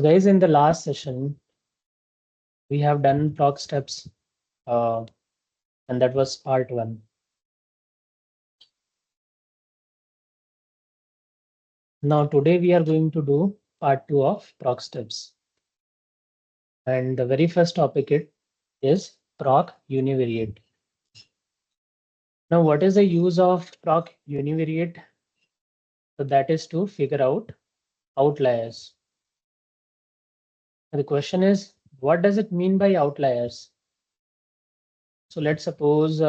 Guys, in the last session, we have done proc steps, and that was part 1. Now today we are going to do part 2 of proc steps. And the very first topic is proc univariate. Now what is the use of proc univariate? So that is to figure out outliers. And the question is, what does it mean by outliers? So let's suppose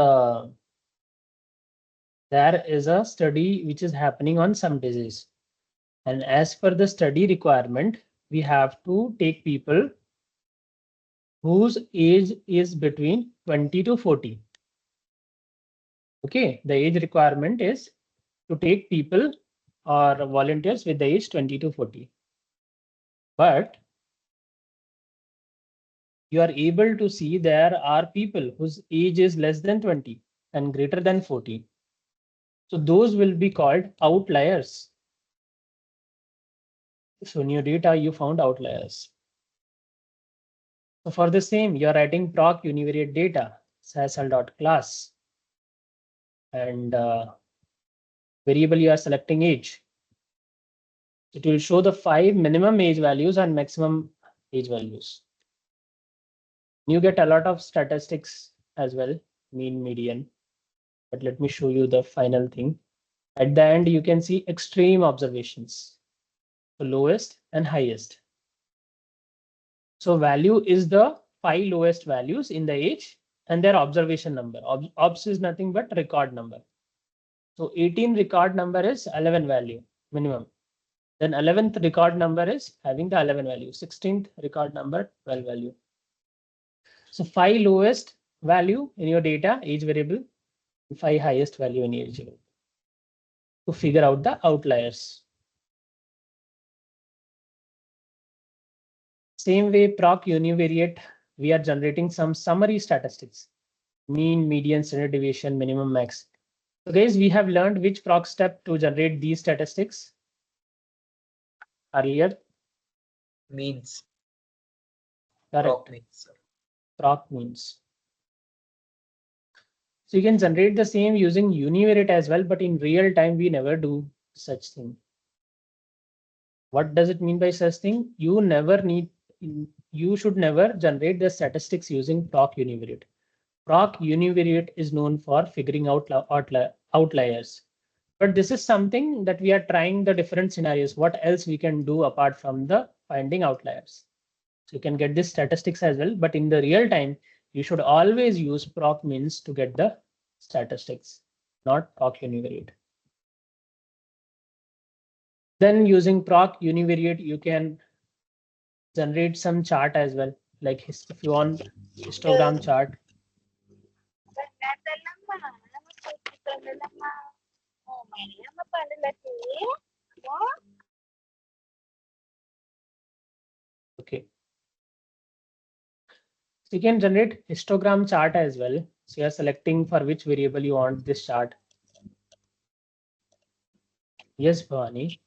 there is a study which is happening on some disease. And as per the study requirement, we have to take people whose age is between 20 to 40. Okay, the age requirement is to take people or volunteers with the age 20 to 40. But you are able to see there are people whose age is less than 20 and greater than 40. So those will be called outliers. So in your data, you found outliers. So for the same, you're writing proc univariate data, sasl.class, and variable you are selecting age. It will show the 5 minimum age values and maximum age values. You get a lot of statistics as well, mean, median. But let me show you the final thing. At the end, you can see extreme observations, the lowest and highest. So value is the 5 lowest values in the age and their observation number. Obs is nothing but record number. So 18 record number is 11 value minimum. Then 11th record number is having the 11 value. 16th record number 12 value. So 5 lowest value in your data age variable, 5 highest value in age variable to figure out the outliers. Same way proc univariate, we are generating some summary statistics, mean, median, standard deviation, minimum, max. So guys, we have learned which proc step to generate these statistics earlier. Means. Correct. Proc means. Proc means. So you can generate the same using univariate as well, but in real time, we never do such thing. What does it mean by such thing? You should never generate the statistics using proc univariate. Proc univariate is known for figuring out outliers. But this is something that we are trying the different scenarios. What else we can do apart from the finding outliers? So you can get this statistics as well, but in the real time, you should always use proc means to get the statistics, not proc univariate. Then using proc univariate, you can generate some chart as well, like if you want histogram chart. Okay. So you can generate histogram chart as well. So you are selecting for which variable you want this chart. Yes, Bhavani.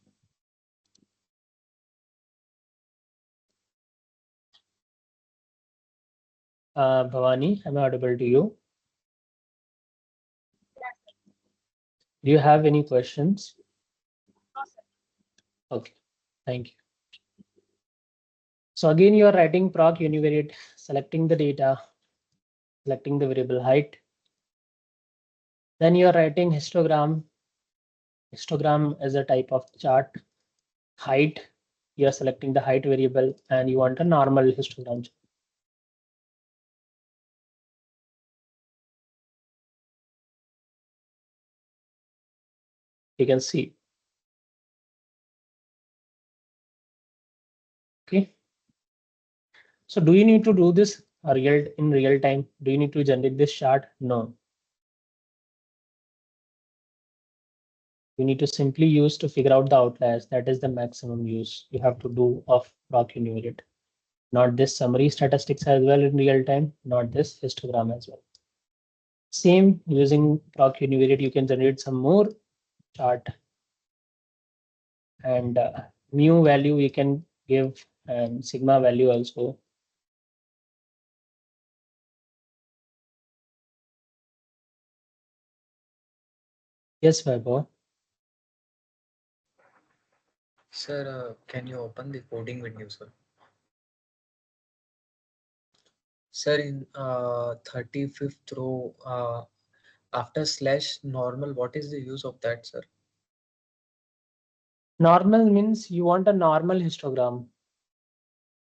Bhavani, am I audible to you? Do you have any questions? No, sir. Okay, thank you. So again, you are writing proc univariate, selecting the data, selecting the variable height. Then you are writing histogram. Histogram is a type of chart. Height, you are selecting the height variable and you want a normal histogram chart. You can see. Okay. So do you need to do this in real time? Do you need to generate this chart? No. You need to simply use to figure out the outliers. That is the maximum use you have to do of proc univariate. Not this summary statistics as well in real time, not this histogram as well. Same using proc univariate, you can generate some more chart. And mu value we can give and sigma value also. Yes, Vaibhav. Sir, can you open the coding window, sir? Sir, in 35th row, after slash normal, what is the use of that, sir? Normal means you want a normal histogram.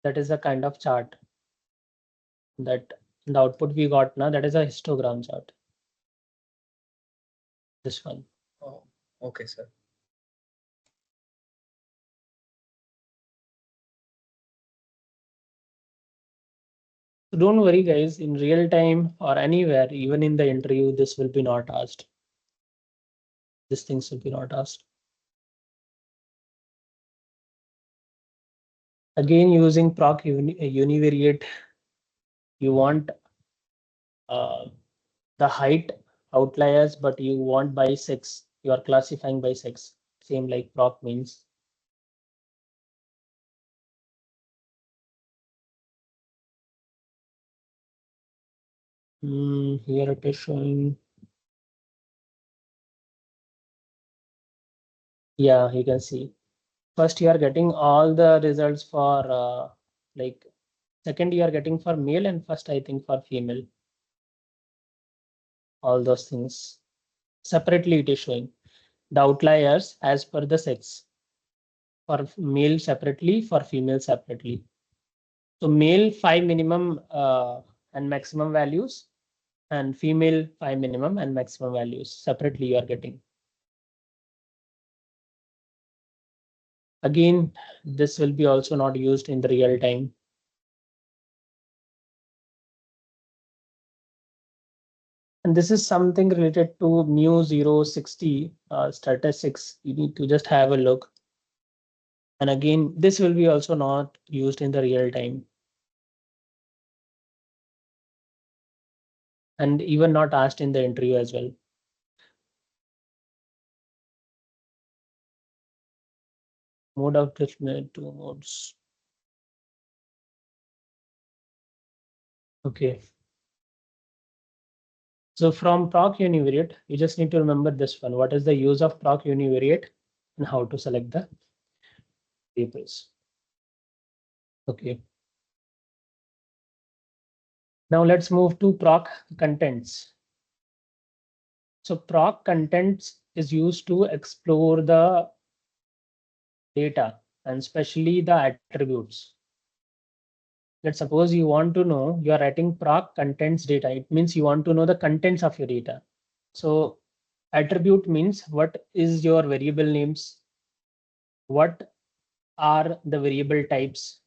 That is a kind of chart that the output we got now, that is a histogram chart. This one. Oh, okay, sir. So don't worry, guys. In real time or anywhere, even in the interview, this will be not asked. These things will be not asked. Again, using proc univariate, you want uh, the height outliers, but you want by sex. You are classifying by sex. Same like proc means. Here it is showing. Yeah, you can see. First, you are getting all the results for like second you are getting for male, and first I think for female. All those things separately it is showing the outliers as per the sex, for male separately, for female separately. So male 5 minimum and maximum values, and female 5 minimum and maximum values separately you are getting. Again, this will be also not used in the real time. And this is something related to mu 060 statistics. You need to just have a look. And again, this will be also not used in the real time, and even not asked in the interview as well. Mode of treatment, two modes. Okay. So from proc univariate, you just need to remember this one. What is the use of proc univariate and how to select the tables? Okay. Now let's move to proc contents. So proc contents is used to explore the data and especially the attributes. Let's suppose you want to know, you are writing proc contents data. It means you want to know the contents of your data. So attribute means what is your variable names, what are the variable types,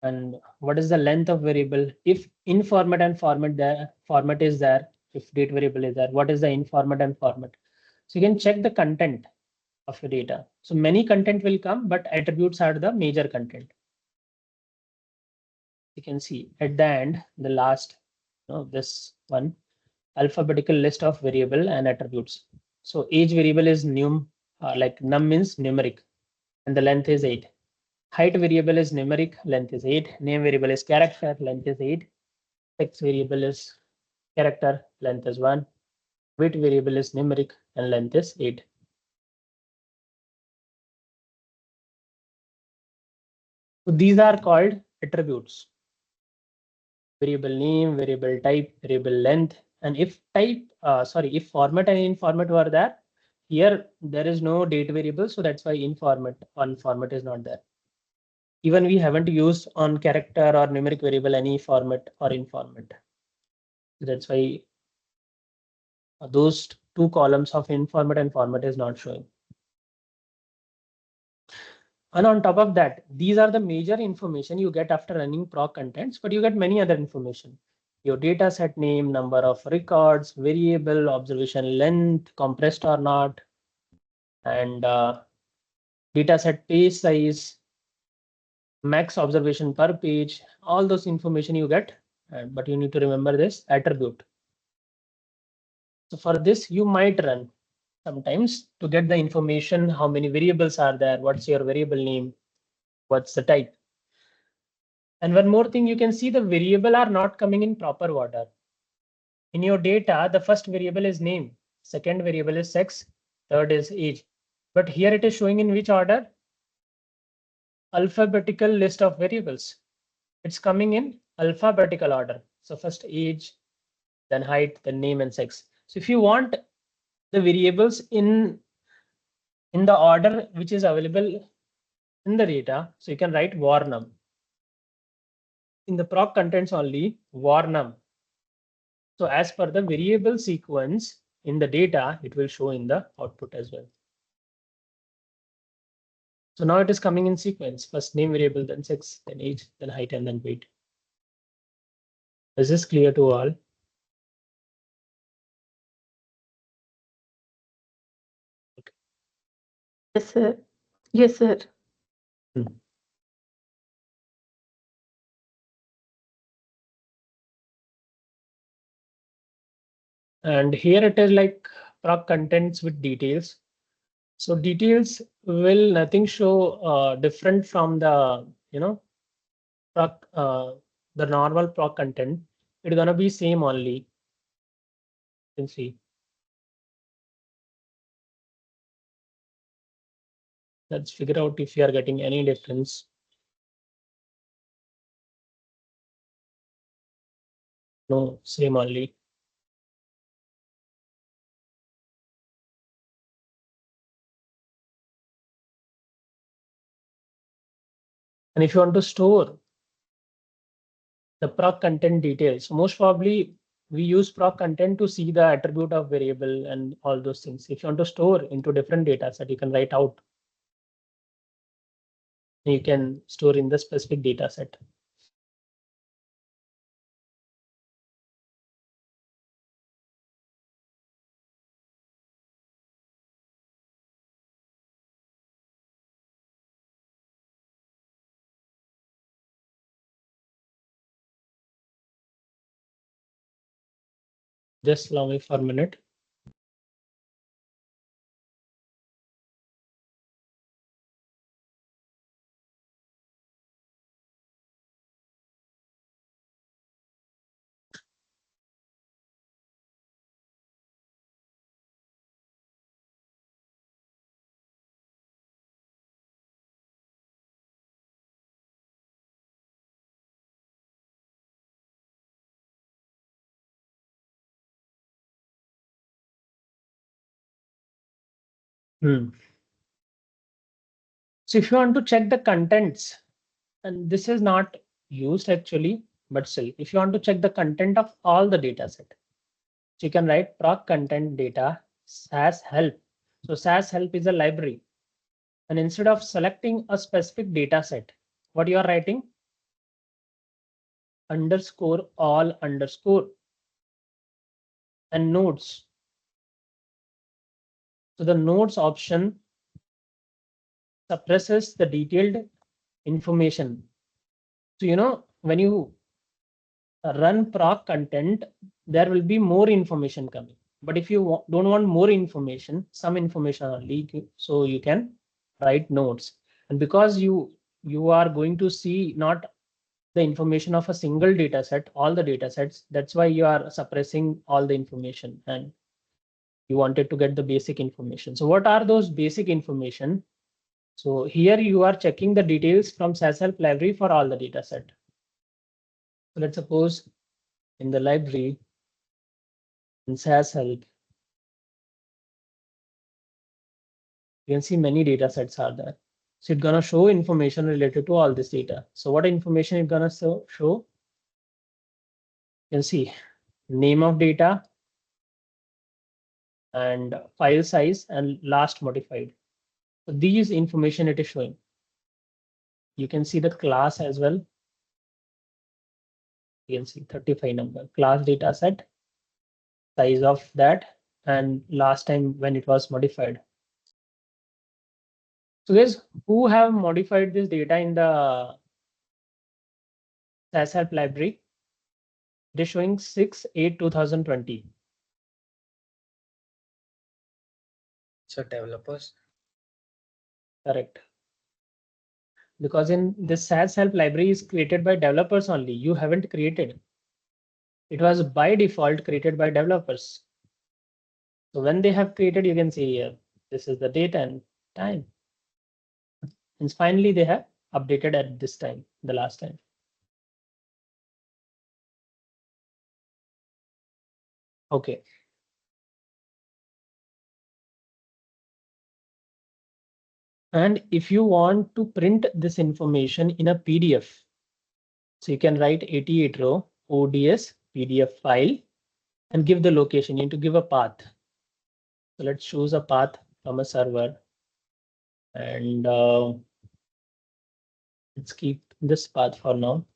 and what is the length of variable. If in format and format there format is there, if date variable is there, what is the in format and format. So you can check the content of your data. So many content will come, but attributes are the major content. You can see at the end, the last, this one, alphabetical list of variable and attributes. So age variable is like num means numeric, and the length is 8. Height variable is numeric, length is 8. Name variable is character, length is 8. Text variable is character, length is 1. Weight variable is numeric and length is 8. So these are called attributes. Variable name, variable type, variable length, and if if format and in format were there, here there is no date variable, so that's why in format on format is not there. Even we haven't used on character or numeric variable any format or in format. That's why those two columns of in format and format is not showing. And on top of that, these are the major information you get after running proc contents, but you get many other information. Your data set name, number of records, variable, observation length, compressed or not, and data set page size, max observation per page, all those information you get. But you need to remember this attribute. So for this, you might run sometimes to get the information, how many variables are there, what's your variable name, what's the type. And one more thing, you can see the variable are not coming in proper order. In your data, the first variable is name, second variable is sex, third is age. But here it is showing in which order? Alphabetical list of variables. It's coming in alphabetical order. So first age, then height, then name and sex. So if you want the variables in the order which is available in the data, so you can write varnam. In the proc contents only, varnam. So as per the variable sequence in the data, it will show in the output as well. So now it is coming in sequence, first name variable, then sex, then age, then height, and then weight. Is this clear to all? Okay. Yes, sir. Yes, sir. Hmm. And here it is like proc contents with details. So details will nothing show different from the proc the normal proc content. It's gonna be same only. You can see. Let's figure out if you are getting any difference. No, same only. And if you want to store the proc content details, most probably we use proc content to see the attribute of variable and all those things. If you want to store into different data set, you can write out. You can store in the specific data set. Just allow me for a minute. So if you want to check the contents, and this is not used actually, but still, if you want to check the content of all the data set, so you can write proc content data SAS help. So SAS help is a library. And instead of selecting a specific data set, what you are writing? Underscore all underscore and nodes. So the nodes option suppresses the detailed information. So when you run proc content, there will be more information coming. But if you don't want more information, some information only, so you can write nodes. And because you are going to see not the information of a single data set, all the data sets, that's why you are suppressing all the information and you wanted to get the basic information. So what are those basic information? So here you are checking the details from SAS help library for all the data set. So let's suppose in the library in SAS help, you can see many data sets are there. So it's gonna show information related to all this data. So what information it's gonna show? You can see name of data and file size and last modified. So these information it is showing. You can see the class as well. You can see 35 number class data set, size of that, and last time when it was modified. So guys, who have modified this data in the SAS help library? It is showing 6/8/2020. So developers. Correct. because in this SAS help library is created by developers only. You haven't created. It was by default created by developers. So when they have created, you can see here, this is the date and time. And finally, they have updated at this time, the last time. Okay. And if you want to print this information in a PDF, so you can write 88 row ODS PDF file and give the location. You need to give a path. So let's choose a path from a server and let's keep this path for now.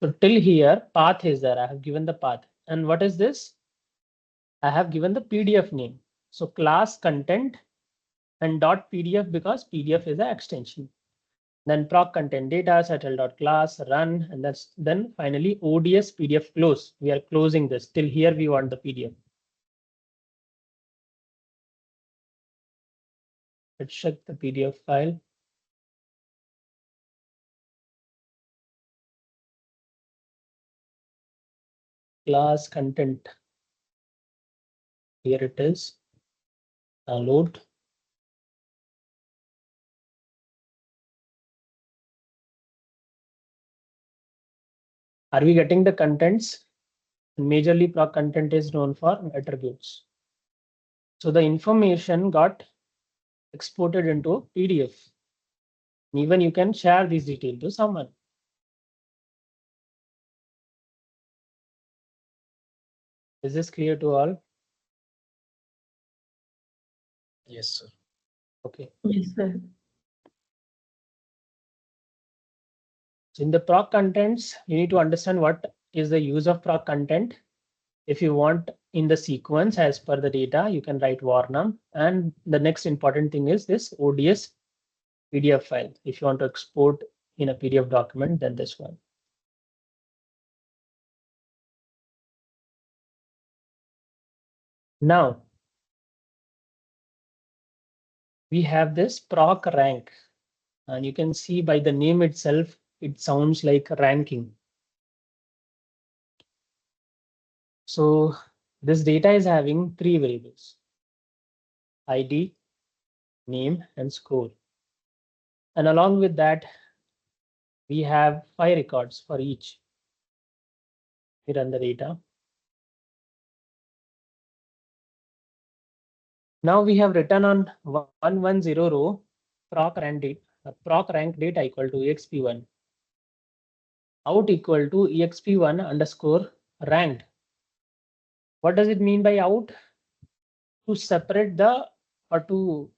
So till here, path is there. I have given the path. And what is this? I have given the PDF name. So class content and .pdf because PDF is an extension. Then proc content data settle.class run, and then finally ODS PDF close. We are closing this. Till here we want the PDF. Let's check the PDF file. Class content. Here it is. Download. Are we getting the contents? Majorly proc content is known for attributes. So the information got exported into PDF. Even you can share this detail to someone. Is this clear to all? Yes, sir. Okay. Yes, sir. So in the proc contents, you need to understand what is the use of proc content. If you want in the sequence as per the data, you can write varnam. And the next important thing is this ODS PDF file. If you want to export in a PDF document, then this one. Now, we have this proc rank. And you can see by the name itself, it sounds like ranking. So this data is having three variables: ID, name, and score. And along with that, we have 5 records for each. We run the data. Now we have written on 110 row proc rank data equal to exp1 out equal to exp1 underscore ranked. What does it mean by out? To separate the or to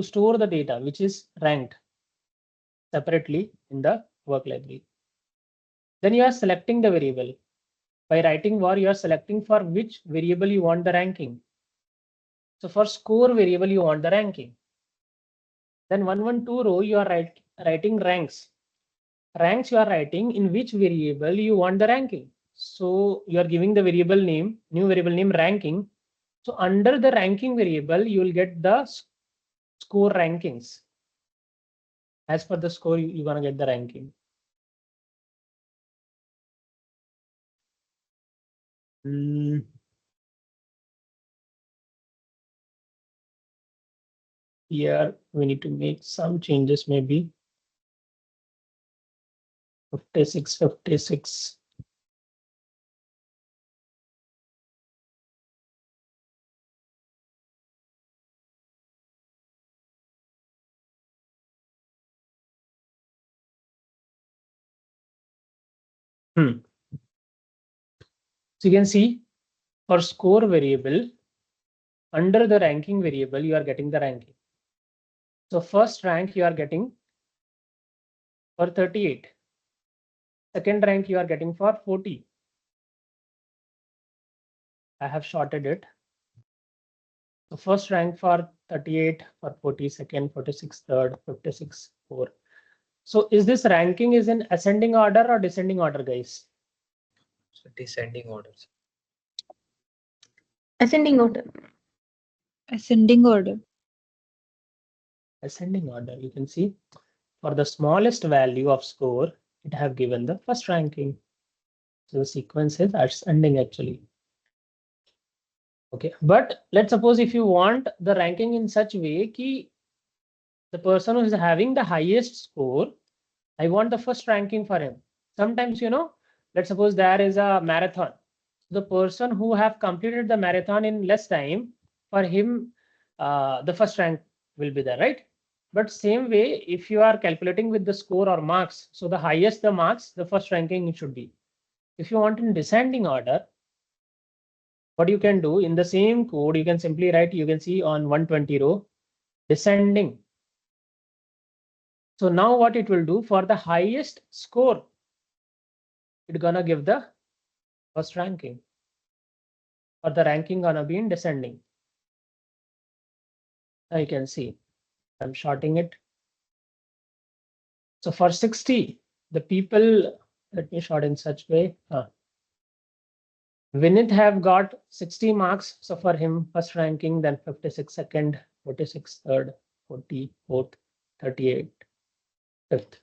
store the data which is ranked separately in the work library. Then you are selecting the variable. By writing var, you are selecting for which variable you want the ranking. So for score variable, you want the ranking. Then 112 row, you are writing ranks. Ranks you are writing in which variable you want the ranking. So you are giving the variable name, new variable name ranking. So under the ranking variable, you will get the score rankings. As per the score, you're gonna get the ranking. Here we need to make some changes, maybe 56. So you can see for score variable, under the ranking variable, you are getting the ranking. So first rank you are getting for 38. Second rank you are getting for 40. I have shorted it. So first rank for 38, for 40, second, 46, third, 56, 4. So is this ranking is in ascending order or descending order, guys? So descending orders. Ascending order. Ascending order. Ascending order. You can see for the smallest value of score, it have given the first ranking. So the sequence is ascending actually. Okay, but let's suppose if you want the ranking in such way ki the person who is having the highest score, I want the first ranking for him. Sometimes, let's suppose there is a marathon. The person who have completed the marathon in less time, for him, the first rank will be there, right? But same way, if you are calculating with the score or marks, so the highest the marks, the first ranking it should be. If you want in descending order, what you can do in the same code, you can simply write, you can see on 120 row, descending. So now what it will do for the highest score, it's gonna give the first ranking, or the ranking gonna be in descending. Now you can see I'm shorting it. So for 60, the people, let me short in such way. Vinith have got 60 marks. So for him, first ranking, then 56 second, 46 third, 44th, 38 fifth.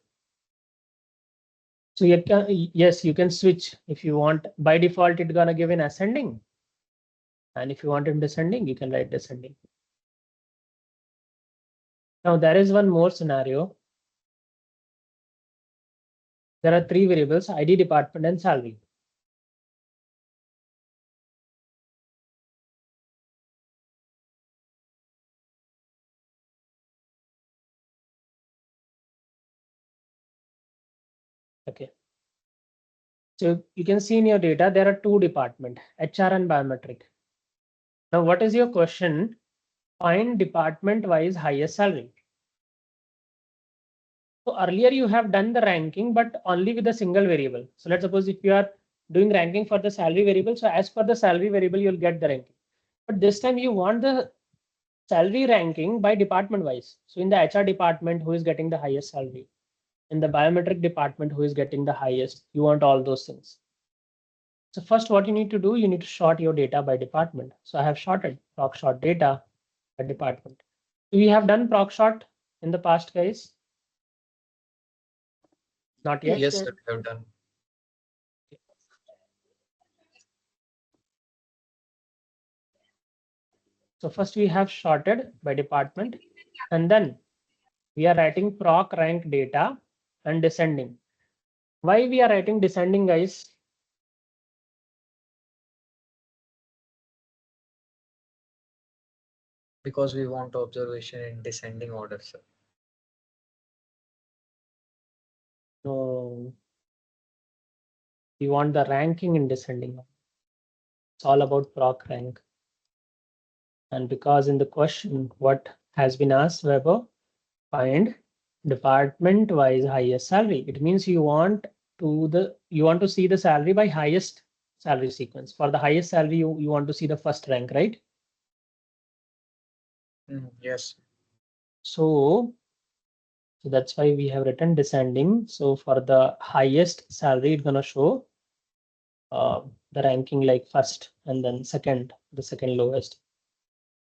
So you can, yes, you can switch if you want. By default, it's gonna give in ascending. And if you want in descending, you can write descending. Now there is one more scenario. There are three variables: ID, department, and salary. Okay. So you can see in your data, there are two departments, HR and biometric. Now, what is your question? Find department-wise highest salary. So earlier you have done the ranking, but only with a single variable. So let's suppose if you are doing ranking for the salary variable, so as per the salary variable, you'll get the ranking. But this time you want the salary ranking by department wise. So in the HR department, who is getting the highest salary? In the biometric department, who is getting the highest? You want all those things. So first, what you need to do, you need to sort your data by department. So I have sorted proc sort data by department. We have done proc sort in the past, guys. Not yet. Yes, sir. sir, we have done. So first we have sorted by department, and then we are writing proc rank data and descending. Why we are writing descending, guys? Because we want observation in descending order, sir. No, we want the ranking in descending. It's all about proc rank. And because in the question, what has been asked, Weber, find department wise highest salary. It means you want to see the salary by highest salary sequence. For the highest salary, you want to see the first rank, right? Yes. So that's why we have written descending. So for the highest salary, it's gonna show the ranking like first and then second, the second lowest.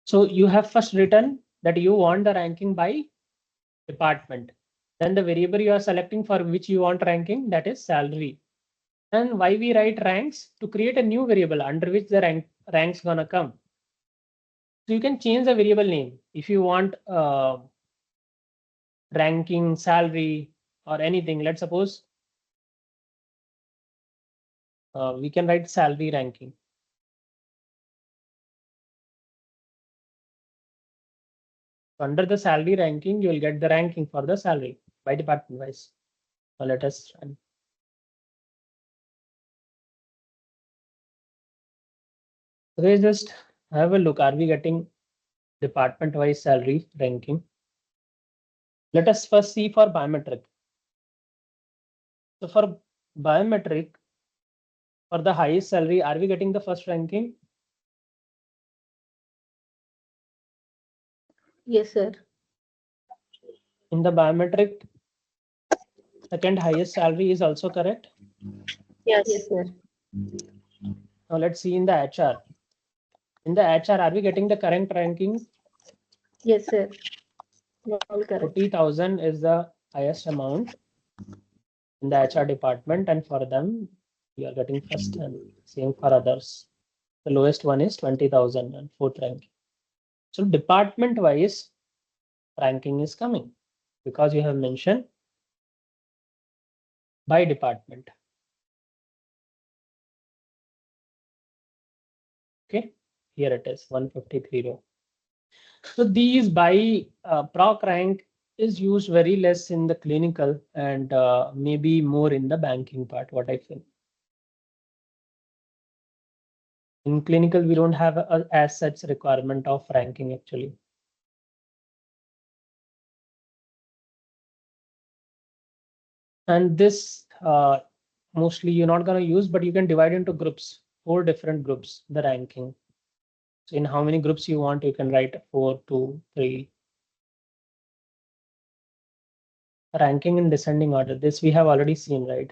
So you have first written that you want the ranking by department. Then the variable you are selecting for which you want ranking, that is salary. And why we write ranks? To create a new variable under which the ranks gonna come. So you can change the variable name if you want ranking, salary, or anything. Let's suppose we can write salary ranking. Under the salary ranking, you will get the ranking for the salary by department wise. So let us run. Okay, just have a look. Are we getting department wise salary ranking? Let us first see for biometric. So for biometric, for the highest salary, are we getting the first ranking? Yes, sir. In the biometric, second highest salary is also correct. Yes, sir. Now let's see in the HR. In the HR, are we getting the current ranking? Yes, sir. All correct. 40,000 is the highest amount in the HR department, and for them, we are getting first, and same for others. The lowest one is 20,000 and fourth rank. So department wise ranking is coming because you have mentioned by department. Okay, here it is 153 row. So these by proc rank is used very less in the clinical and maybe more in the banking part, what I feel. In clinical, we don't have as such requirement of ranking actually. And this mostly you're not going to use, but you can divide into groups, 4 different groups, the ranking. So in how many groups you want, you can write 4, 2, 3. Ranking in descending order. This we have already seen, right?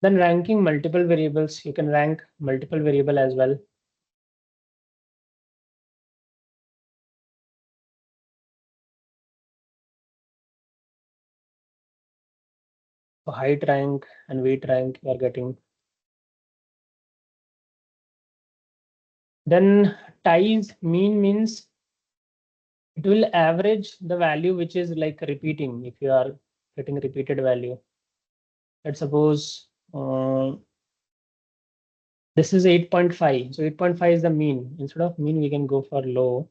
Then ranking multiple variables. You can rank multiple variable as well. So height rank and weight rank you are getting. Then ties mean means it will average the value which is like repeating. If you are getting repeated value, let's suppose this is 8.5. So 8.5 is the mean. Instead of mean, we can go for low.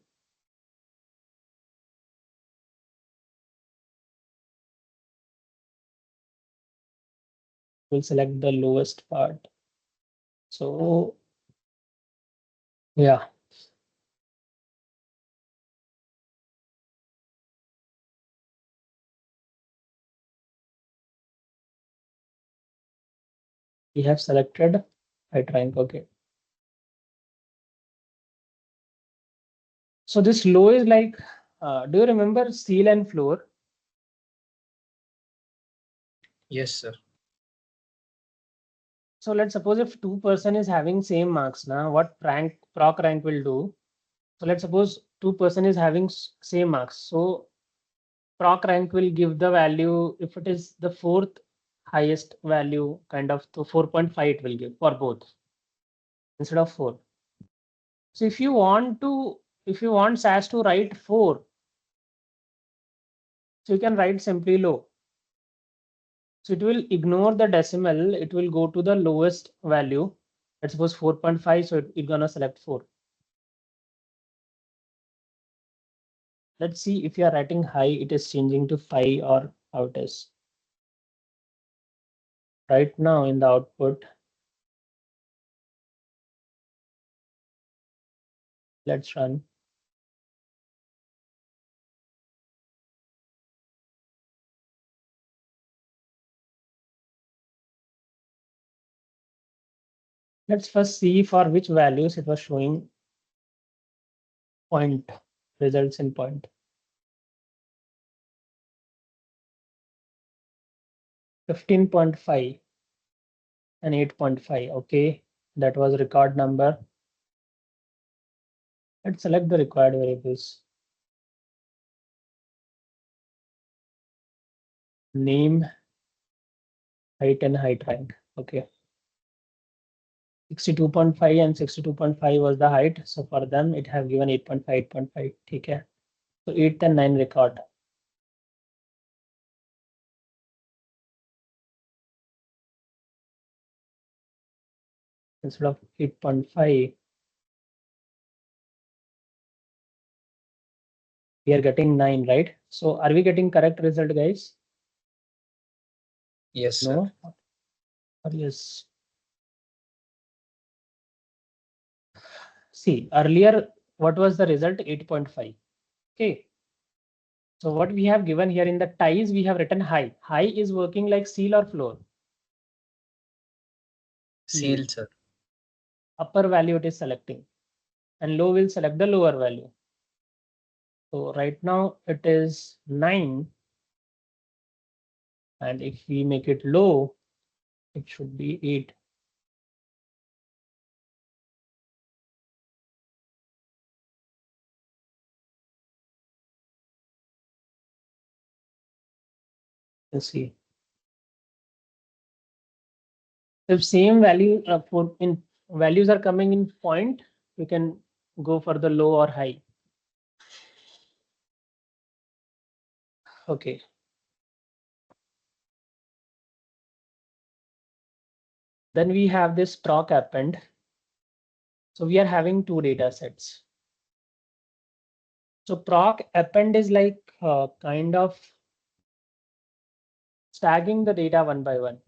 We'll select the lowest part. So yeah. We have selected height rank. Okay. So this low is like, do you remember seal and floor? Yes, sir. So let's suppose if 2% is having same marks now, what proc rank will do? So let's suppose 2% is having same marks. So proc rank will give the value if it is the fourth highest value, kind of, to 4.5 it will give for both instead of 4. So if you want SAS to write 4, so you can write simply low. So it will ignore the decimal, it will go to the lowest value. Let's suppose 4.5, so it's gonna select 4. Let's see if you are writing high, it is changing to 5 or how it is. Right now in the output, let's run. Let's first see for which values it was showing point, results in point. 15.5 and 8.5. Okay, that was record number. Let's select the required variables. Name, height and height rank. Okay. 62.5 and 62.5 was the height. So for them, it have given 8.5, 8.5. Okay. So 8 and 9 record. Instead of 8.5, we are getting 9, right? So are we getting correct result, guys? Yes, sir. No? Or yes? See, earlier, what was the result? 8.5. Okay. So what we have given here in the ties, we have written high. High is working like seal or floor. Seal, sir. Upper value it is selecting, and low will select the lower value. So right now it is 9. And if we make it low, it should be 8. Let's see. If same value for in values are coming in point, we can go for the low or high. Okay. Then we have this proc append. So we are having two data sets. So proc append is like kind of stacking the data one by one.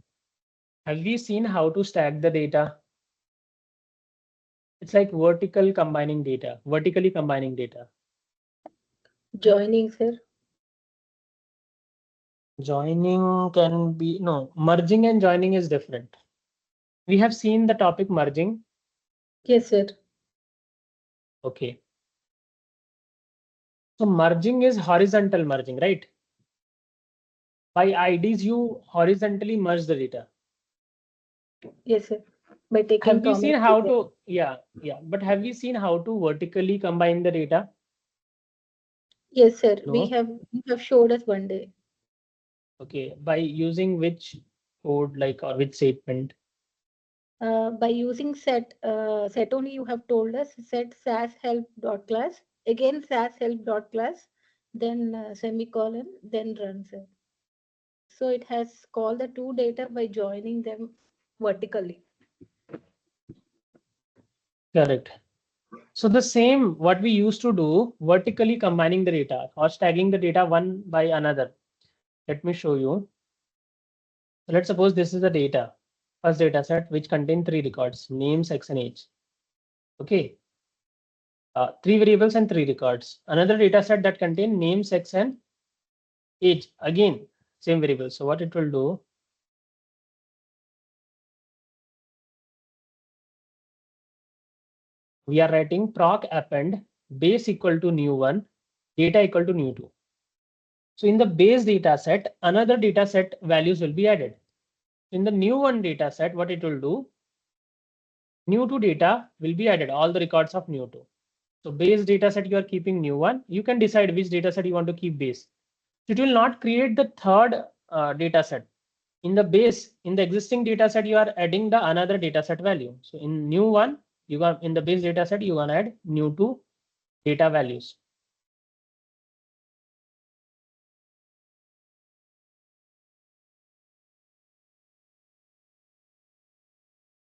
Have we seen how to stack the data? It's like vertically combining data. Joining, sir. Joining can be, no, merging and joining is different. We have seen the topic merging. Yes, sir. Okay. So merging is horizontal merging, right? By IDs, you horizontally merge the data. Yes, sir. By taking Have we common seen how data. to, yeah, but have we seen how to vertically combine the data? Yes, sir. No. You have showed us one day. Okay, by using which code, like, or which statement? By using set only, you have told us set SAS help dot class, again SAS help dot class, then semicolon, then run, sir. So it has called the two data by joining them vertically. Correct. So the same what we used to do, vertically combining the data or stacking the data one by another. Let me show you. Let's suppose this is the data, first data set, which contain 3 records, name, sex, and age. Okay. 3 variables and 3 records. Another data set that contain name, sex, and age. Again, same variable. So what it will do, we are writing proc append base equal to new one, data equal to new two. So in the base data set, another data set values will be added. In the new one data set, what it will do, new two data will be added, all the records of new two. So base data set, you are keeping new one. You can decide which data set you want to keep base. It will not create the third data set. In the base, in the existing data set, you are adding the another data set value. So in new one, you got in the base data set, you want to add new two data values.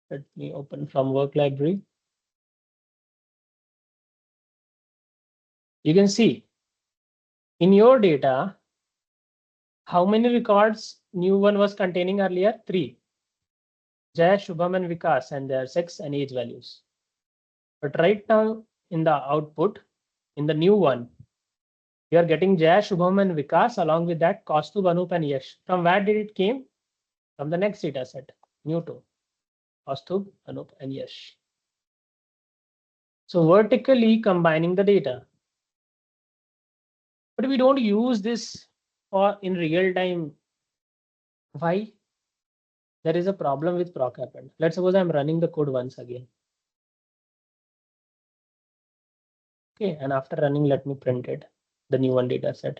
Let me open from work library. You can see in your data, how many records new one was containing earlier? 3. Jay, Shubham, and Vikas, and their sex and age values. But right now in the output, in the new one, you are getting Jay, Shubham, and Vikas along with that Kaustubh, Anup, and Yash. From where did it came? From the next data set, new 2. Kaustubh, Anup, and Yash. So vertically combining the data. But we don't use this for in real time. Why? There is a problem with proc append. Let's suppose I'm running the code once again. Okay, and after running, let me print it, the new one data set.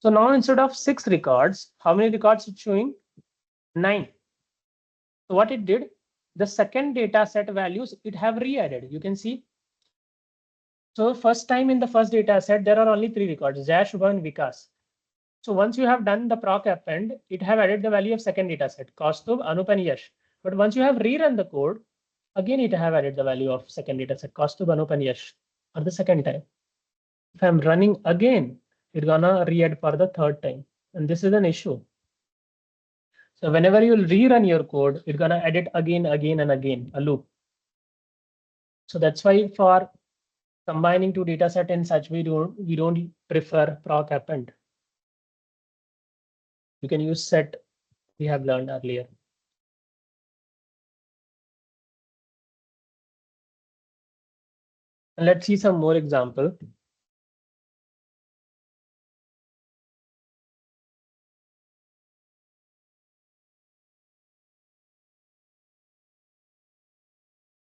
So now instead of 6 records, how many records it's showing? 9. So what it did, the second data set values it have re-added. You can see. So first time in the first data set, there are only 3 records, Jay, Shubha, and Vikas. So once you have done the proc append, it have added the value of second data set, Kaustubh, Anup, and Yash. But once you have rerun the code, again it have added the value of second data set, Kaustubh, Anup, and Yash for the second time. If I'm running again, it's gonna re-add for the third time. And this is an issue. So whenever you'll rerun your code, it's gonna add it again, and again, a loop. So that's why for combining two data set in such way, we don't prefer proc append. You can use set, we have learned earlier. And let's see some more example.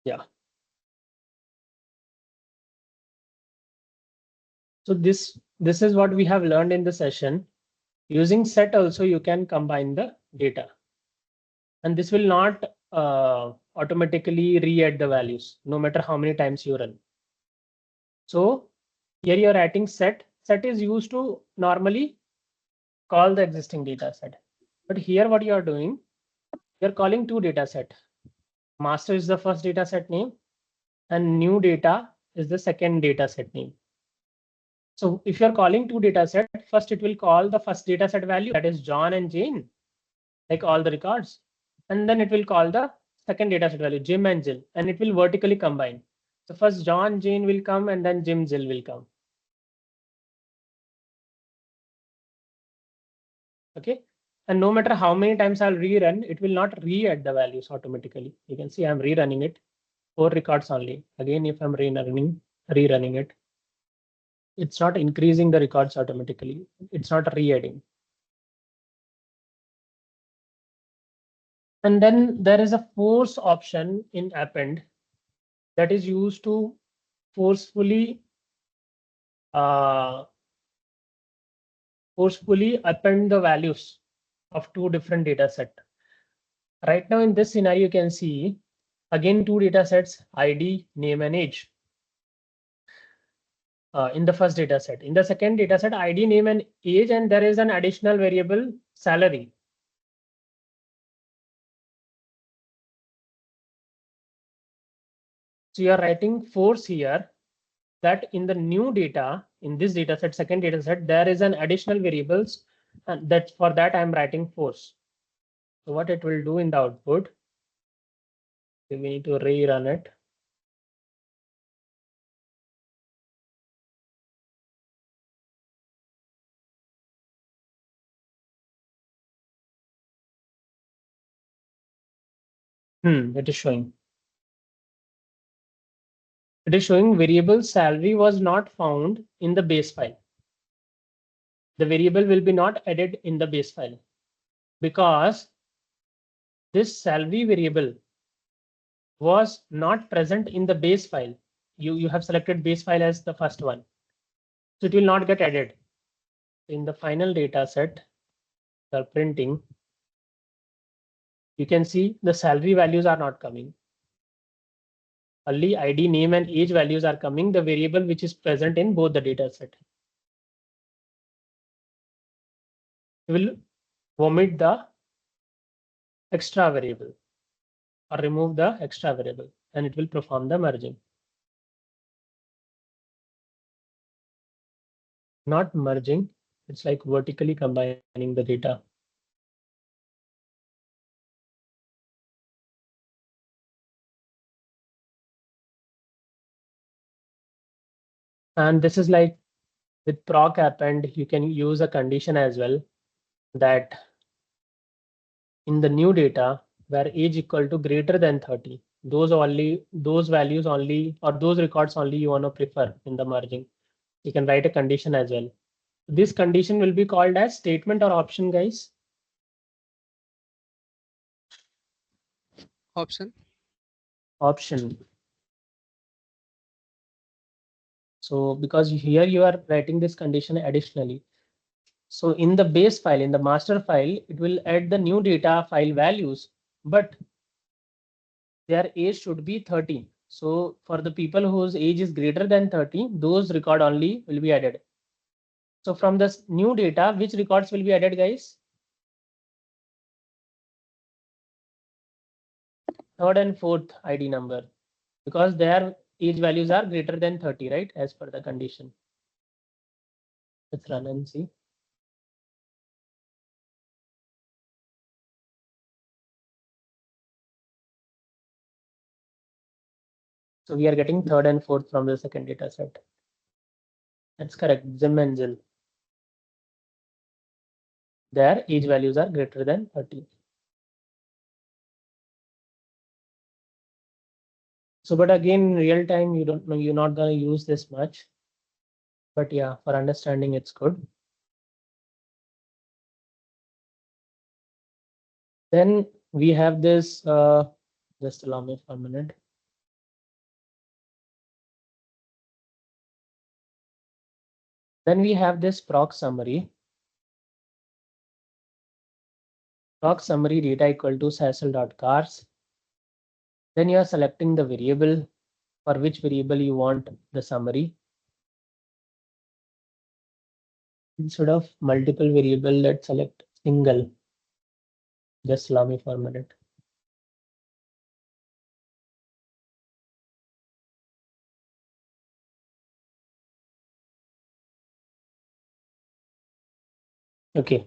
Yeah. So this is what we have learned in the session. Using set also you can combine the data. And this will not automatically re-add the values, no matter how many times you run. So here you're writing set. Set is used to normally call the existing data set. But here what you are doing, you're calling two data set. Master is the first data set name and new data is the second data set name. So if you're calling two data set, first it will call the first data set value, that is John and Jane, like all the records. And then it will call the second data set value, Jim and Jill, and it will vertically combine. So first John, Jane will come and then Jim, Jill will come. Okay. And no matter how many times I'll rerun, it will not re-add the values automatically. You can see I'm rerunning it, 4 records only. Again, if I'm rerunning it, it's not increasing the records automatically. It's not re-adding. And then there is a force option in append that is used to forcefully append the values of two different data set. Right now in this scenario, you can see again two data sets, ID, name and age. In the first data set. In the second data set, ID, name and age, and there is an additional variable salary. So you are writing force here that in the new data, in this data set, second data set, there is an additional variables, and that for that I'm writing force. So what it will do in the output, we need to rerun it. It is showing. It is showing variable salary was not found in the base file. The variable will be not added in the base file because this salary variable was not present in the base file. You have selected base file as the first one. So it will not get added. In the final data set, the printing, you can see the salary values are not coming. Only ID, name and age values are coming, the variable which is present in both the data set. You will omit the extra variable or remove the extra variable and it will perform the merging. Not merging, it's like vertically combining the data. And this is like with proc append, you can use a condition as well that in the new data where age equal to greater than 30, those values only, or those records only you want to prefer in the merging. You can write a condition as well. This condition will be called as statement or option, guys. Option. Option. So because here you are writing this condition additionally. So in the base file, in the master file, it will add the new data file values, but their age should be 30. So for the people whose age is greater than 30, those record only will be added. So from this new data, which records will be added, guys? Third and fourth ID number, because their age values are greater than 30, right? As per the condition. Let's run and see. So we are getting third and fourth from the second data set. That's correct. Jim and Jill. Their age values are greater than 30. So, but again, in real time, you don't know, you're not going to use this much. But yeah, for understanding, it's good. Then we have this, just allow me for a minute. Then we have this proc summary. Proc summary data equal to sassle.cars. Then you are selecting the variable for which variable you want the summary. Instead of multiple variable, let's select single. Just allow me for a minute. Okay,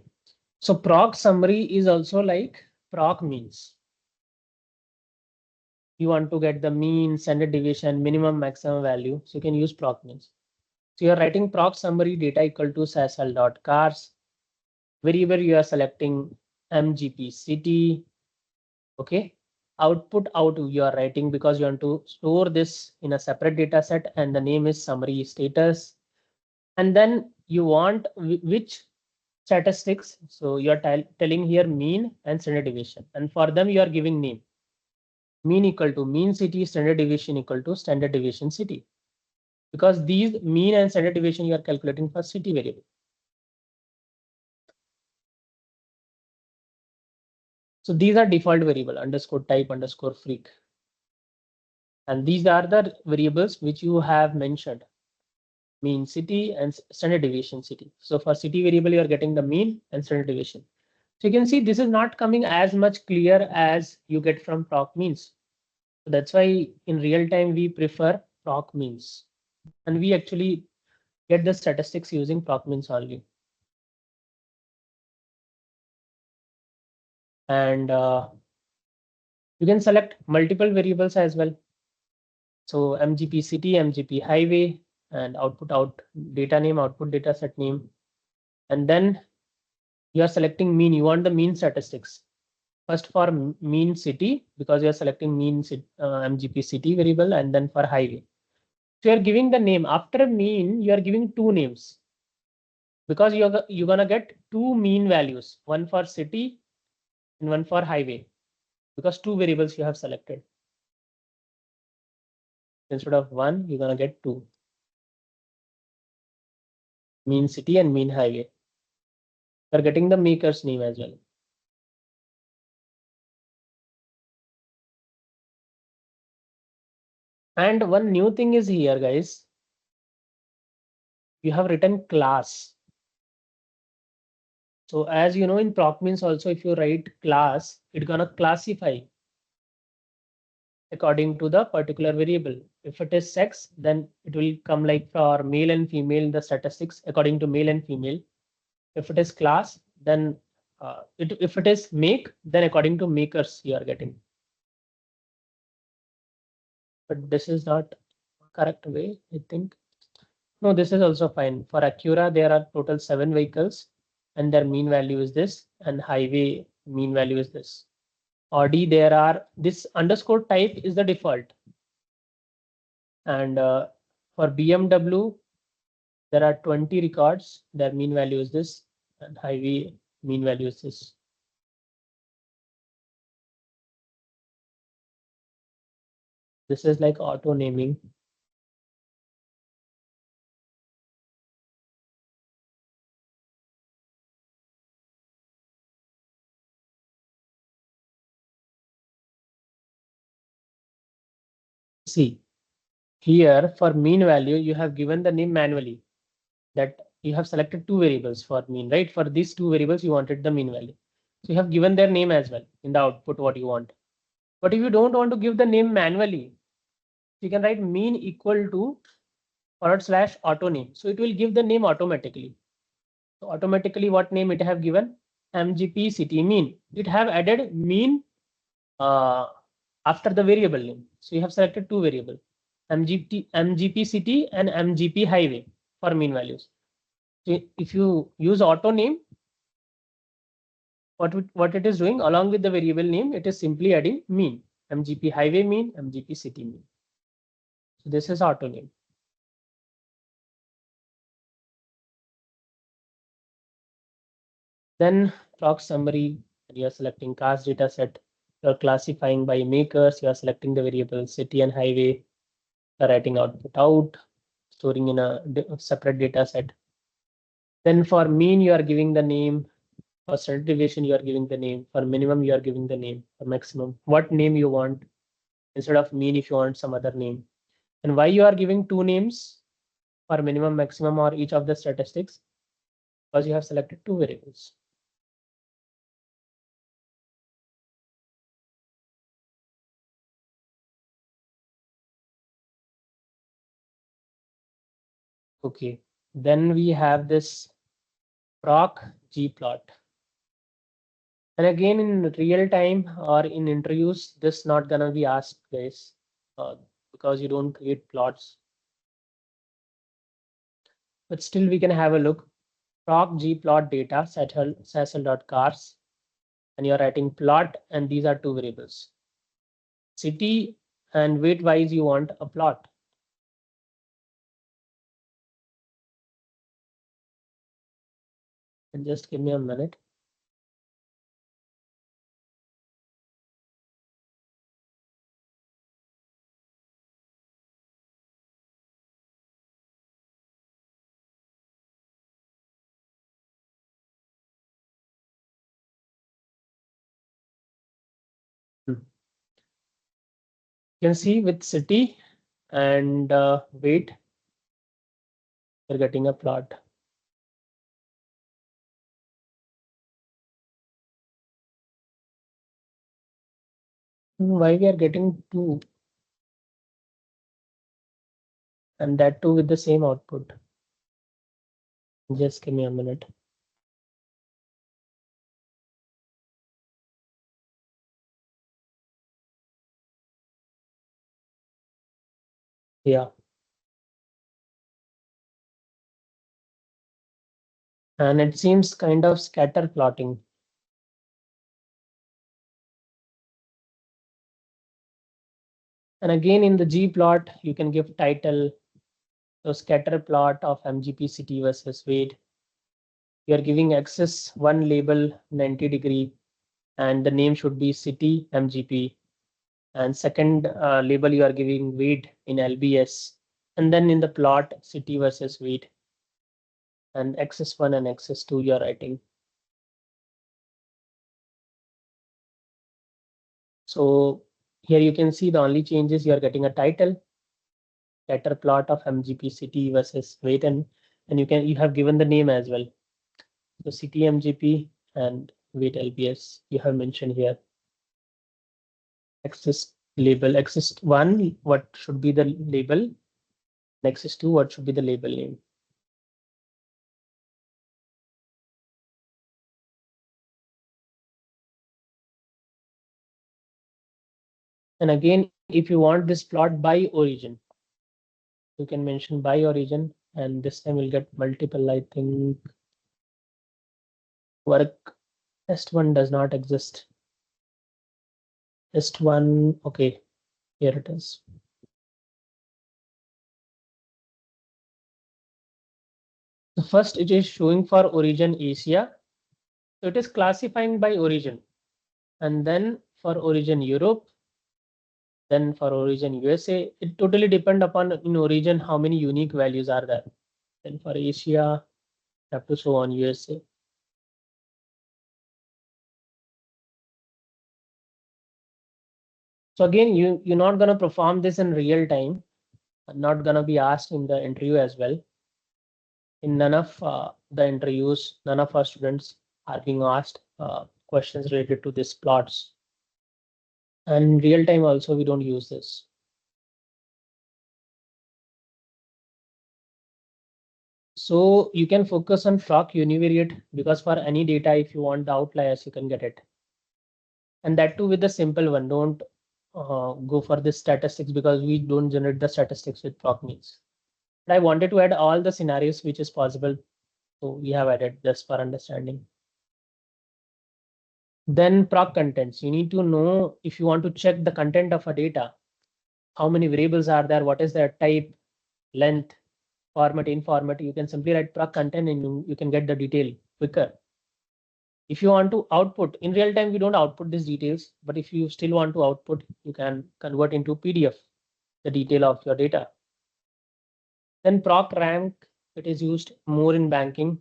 so proc summary is also like proc means. You want to get the mean, standard deviation, minimum, maximum value. So you can use proc means. So you're writing proc summary data equal to sassle.cars. Wherever you are selecting MGP city. Okay. Output out you are writing because you want to store this in a separate data set and the name is summary status. And then you want which statistics. So you are telling here mean and standard deviation. And for them, you are giving name. Mean equal to mean city, standard deviation equal to standard deviation city. Because these mean and standard deviation you are calculating for city variable. So these are default variable underscore type underscore freak. And these are the variables which you have mentioned. Mean city and standard deviation city. So for city variable, you are getting the mean and standard deviation. So you can see this is not coming as much clear as you get from proc means. So that's why in real time we prefer proc means. And we actually get the statistics using proc means only. And you can select multiple variables as well. So MGP city, MGP highway, and output out data name, output data set name. And then you are selecting mean. You want the mean statistics. First for mean city, because you are selecting mean MGP city variable, and then for highway. So you are giving the name. After mean, you are giving two names. Because you're gonna get two mean values, one for city and one for highway. Because two variables you have selected. Instead of one, you're gonna get two. Mean city and mean highway. You're getting the maker's name as well. And one new thing is here, guys. You have written class. So as you know, in proc means also, if you write class, it's gonna classify according to the particular variable. If it is sex, then it will come like for male and female, the statistics according to male and female. If it is class, then if it is make, then according to makers you are getting. But this is not correct way, I think. No, this is also fine. For Acura, there are total 7 vehicles and their mean value is this, and highway mean value is this. Audi, there are this underscore type is the default. And for BMW, there are 20 records. Their mean value is this, and highway mean value is this. This is like auto naming. See, here for mean value, you have given the name manually. That you have selected two variables for mean, right? For these two variables, you wanted the mean value. So you have given their name as well in the output what you want. But if you don't want to give the name manually, you can write mean equal to / auto name. So it will give the name automatically. So automatically what name it have given? MGP city mean. It have added mean after the variable name. So you have selected two variable, MGP city and MGP highway for mean values. So if you use auto name, what it is doing along with the variable name, it is simply adding mean, MGP highway mean, MGP city mean. So this is auto name. Then proc summary, you're selecting cars data set, you're classifying by makers, you're selecting the variable city and highway, you're writing output out, storing in a separate data set. Then for mean, you are giving the name. For standard deviation, you are giving the name. For minimum, you are giving the name. For maximum, what name you want. Instead of mean, if you want some other name. And why you are giving two names for minimum, maximum, or each of the statistics? Because you have selected two variables. Okay, then we have this proc gplot. And again, in real time or in interviews, this not gonna be asked, guys, because you don't create plots. But still, we can have a look. Proc gplot data sassel.cars, and you're writing plot, and these are two variables. City and weight wise, you want a plot. And just give me a minute. You can see with city and weight, you're getting a plot. Why we are getting two, and that too with the same output? Just give me a minute. Yeah. And it seems kind of scatter plotting. And again, in the gplot, you can give title. So scatter plot of MGP city versus weight. You're giving axis one label 90-degree, and the name should be city MGP. And second label, you are giving weight in LBS. And then in the plot, city versus weight. And axis 1 and axis 2, you're writing. So here you can see the only changes, you are getting a title, scatter plot of MGP city versus weight, and you have given the name as well. So city MGP and weight LBS you have mentioned here. Axis label, axis 1, what should be the label? Axis 2, what should be the label name? And again, if you want this plot by origin, you can mention by origin, and this time we'll get multiple. I think work test one does not exist. Test one, okay, here it is. So first it is showing for origin Asia. So it is classifying by origin. And then for origin Europe, then for origin USA, it totally depend upon in origin how many unique values are there. Then for Asia, you have to show on USA. So again, you're not gonna perform this in real time, not gonna be asked in the interview as well. In none of the interviews, none of our students are being asked questions related to these plots. And real time also, we don't use this. So you can focus on Proc univariate, because for any data, if you want the outliers, you can get it. And that too with the simple one. Don't go for the statistics, because we don't generate the statistics with proc means. But I wanted to add all the scenarios which is possible. So we have added just for understanding. Then proc contents. You need to know if you want to check the content of a data. how many variables are there, what is their type, length, format, in format. You can simply write proc content and you can get the detail quicker. If you want to output in real time, we don't output these details, but if you still want to output, you can convert into PDF the detail of your data. Then proc rank, it is used more in banking.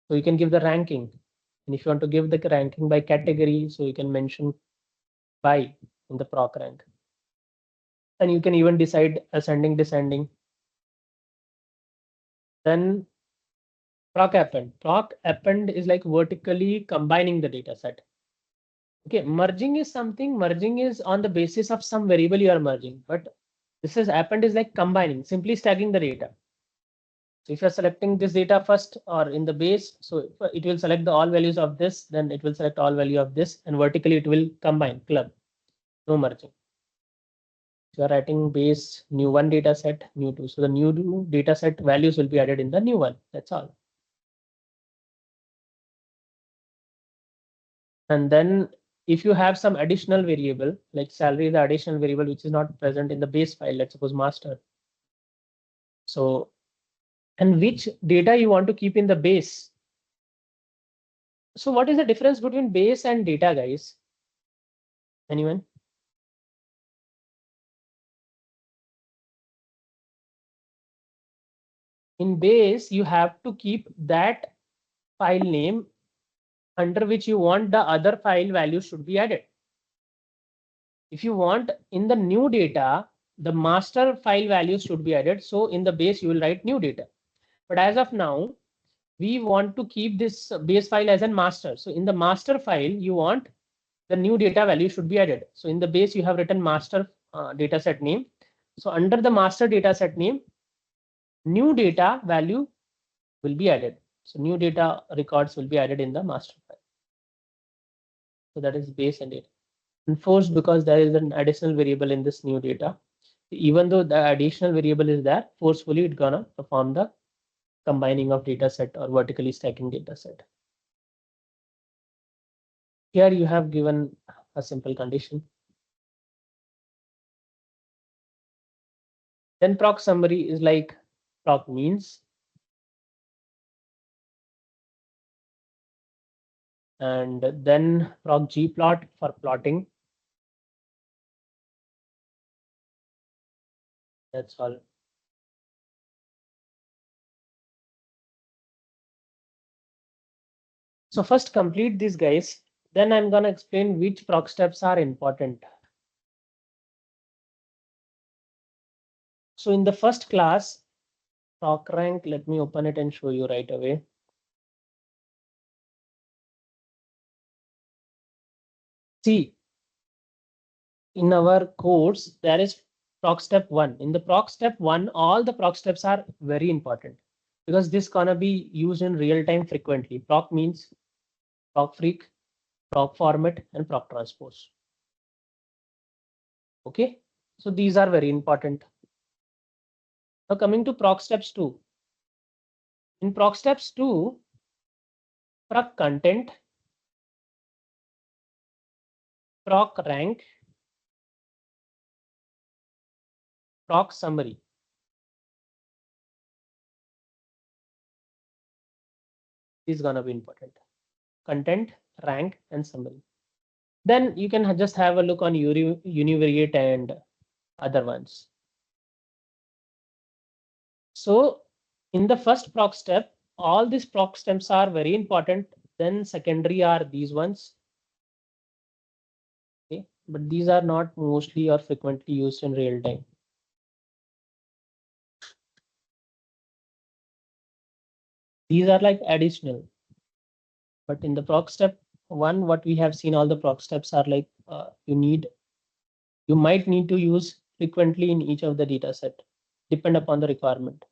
So you can give the ranking. And if you want to give the ranking by category, so you can mention by in the proc rank. And you can even decide ascending, descending. Then proc append. Proc append is like vertically combining the data set. Okay, merging is something, merging is on the basis of some variable you are merging, but this is append is like combining, simply stacking the data. So if you're selecting this data first or in the base, so it will select the all values of this, then it will select all value of this, and vertically it will combine, club, no merging. So you're writing base new one data set, new two. So the new data set values will be added in the new one. That's all. And then if you have some additional variable, like salary is the additional variable which is not present in the base file, let's suppose master. So, and which data you want to keep in the base. So what is the difference between base and data, guys? Anyone? In base, you have to keep that file name under which you want the other file value should be added. If you want in the new data, the master file values should be added. So in the base, you will write new data. But as of now, we want to keep this base file as a master. So in the master file, you want the new data value should be added. So in the base, you have written master data set name. So under the master data set name, new data value will be added. So new data records will be added in the master file. So that is base and data. Enforced because there is an additional variable in this new data. Even though the additional variable is there, forcefully it's gonna perform the combining of data set or vertically stacking data set. Here you have given a simple condition. Then proc summary is like proc means. And then proc gplot for plotting. That's all. So first complete this, guys. Then I'm gonna explain which proc steps are important. So in the first class, proc rank, let me open it and show you right away. See, in our course, there is proc step 1. In the proc step 1, all the proc steps are very important because this gonna be used in real time frequently. Proc means proc freq, proc format, and proc transpose. Okay, so these are very important. Now coming to proc steps 2. In proc steps 2, proc content, proc rank, proc summary. This is gonna be important. Content, rank, and summary. Then you can just have a look on univariate and other ones. So in the first proc step, all these proc steps are very important. Then secondary are these ones. Okay, but these are not mostly or frequently used in real time. These are like additional. But in the proc step 1, what we have seen, all the proc steps are like you might need to use frequently in each of the data set, depend upon the requirement.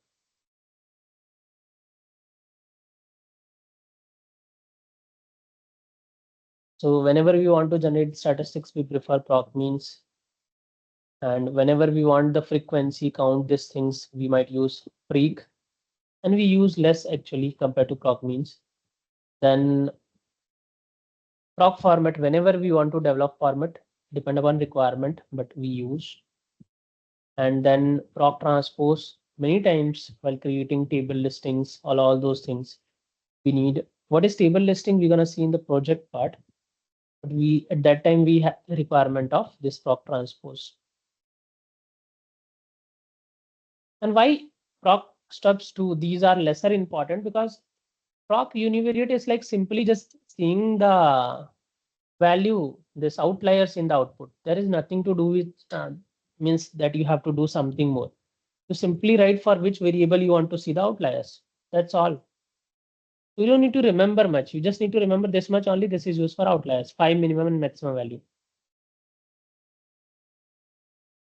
So whenever we want to generate statistics, we prefer proc means. And whenever we want the frequency count, these things, we might use freq. And we use less actually compared to proc means. Then proc format, whenever we want to develop format, depend upon requirement, but we use. And then proc transpose many times while creating table listings, all those things we need. What is table listing? We're gonna see in the project part. But we at that time we have the requirement of this proc transpose. And why proc stubs 2? These are lesser important because proc univariate is like simply just seeing the value, this outliers in the output. There is nothing to do with means that you have to do something more. You simply write for which variable you want to see the outliers. That's all. You don't need to remember much. You just need to remember this much only. This is used for outliers, 5 minimum and maximum value.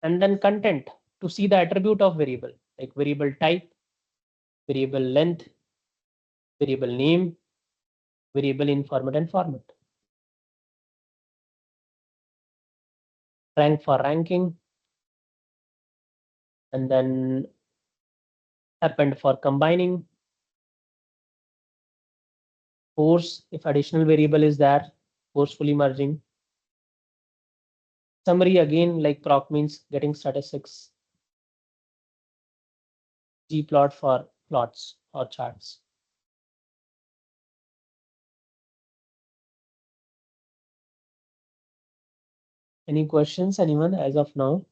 And then content to see the attribute of variable, like variable type, variable length, variable name, variable in format and format. Rank for ranking, and then append for combining. Force if additional variable is there, forcefully merging. Summary again, like proc means getting statistics. Gplot for plots or charts. Any questions, anyone, as of now?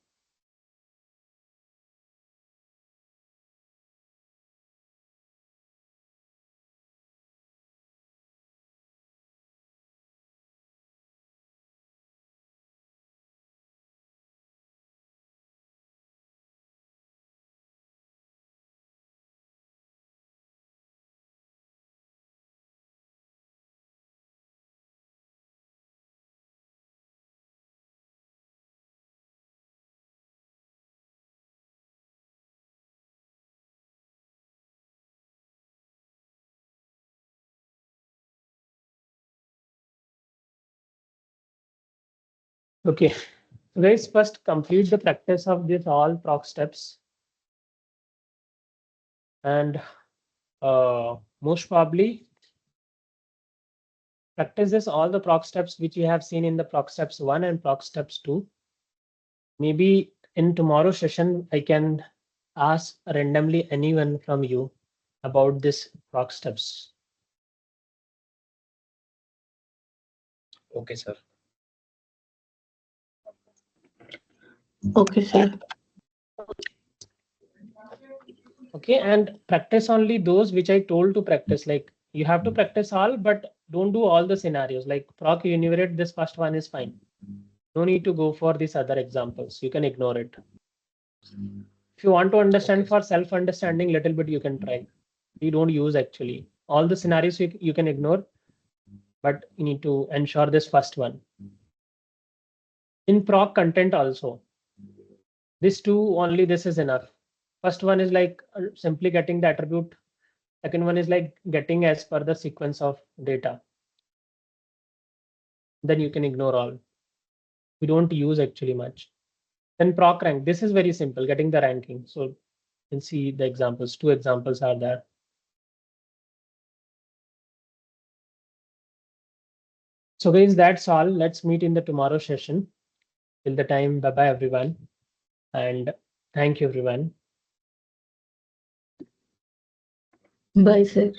Okay, so guys, first complete the practice of this all proc steps. And most probably practice this all the proc steps which you have seen in the proc steps 1 and proc steps 2. Maybe in tomorrow's session, I can ask randomly anyone from you about this proc steps. Okay, sir. Okay, sir. Okay, and practice only those which I told to practice. Like you have to practice all, but don't do all the scenarios. Like proc univariate, this first one is fine. No need to go for these other examples. You can ignore it. If you want to understand Okay, for self-understanding little bit, you can try. You don't use actually. All the scenarios you can ignore, but you need to ensure this first one. In proc content also, this two only, this is enough. First one is like simply getting the attribute. Second one is like getting as per the sequence of data. Then you can ignore all. We don't use actually much. Then proc rank, this is very simple, getting the ranking. So you can see the examples, two examples are there. So guys, that's all. Let's meet in the tomorrow session. Till the time, bye bye everyone. And thank you everyone. Bye, sir.